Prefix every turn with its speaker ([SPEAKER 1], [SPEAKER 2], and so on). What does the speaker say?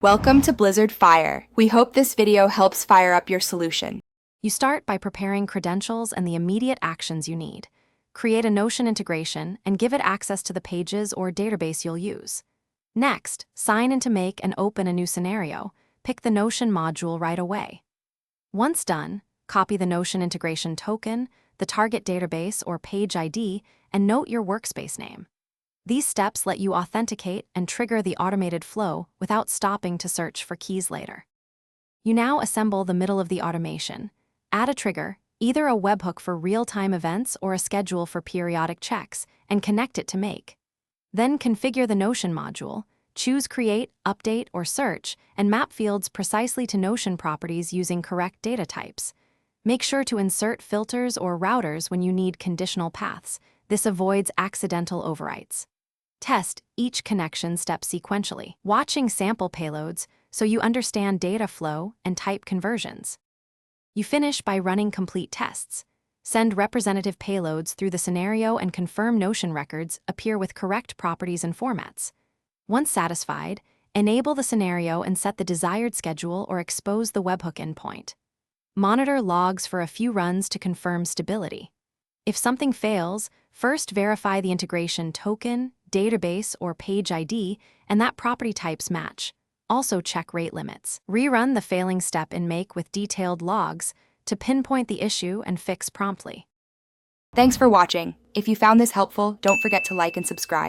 [SPEAKER 1] Welcome to Blizzard Fire. We hope this video helps fire up your solution.
[SPEAKER 2] You start by preparing credentials and the immediate actions you need. Create a Notion integration and give it access to the pages or database you'll use. Next, sign in to make and open a new scenario. Pick the Notion module right away. Once done, copy the Notion integration token, the target database or page ID, and note your workspace name. These steps let you authenticate and trigger the automated flow without stopping to search for keys later. You now assemble the middle of the automation. Add a trigger, either a webhook for real-time events or a schedule for periodic checks, and connect it to Make. Then configure the Notion module, choose Create, Update, or Search, and map fields precisely to Notion properties using correct data types. Make sure to insert filters or routers when you need conditional paths. This avoids accidental overwrites. Test each connection step sequentially, watching sample payloads so you understand data flow and type conversions. You finish by running complete tests. Send representative payloads through the scenario and confirm Notion records appear with correct properties and formats. Once satisfied, enable the scenario and set the desired schedule or expose the webhook endpoint. Monitor logs for a few runs to confirm stability. If something fails, first verify the integration token, database, or page ID, and that property types match. Also check rate limits. Rerun the failing step in Make with detailed logs to pinpoint the issue and fix promptly.
[SPEAKER 1] Thanks for watching. If you found this helpful, don't forget to like and subscribe.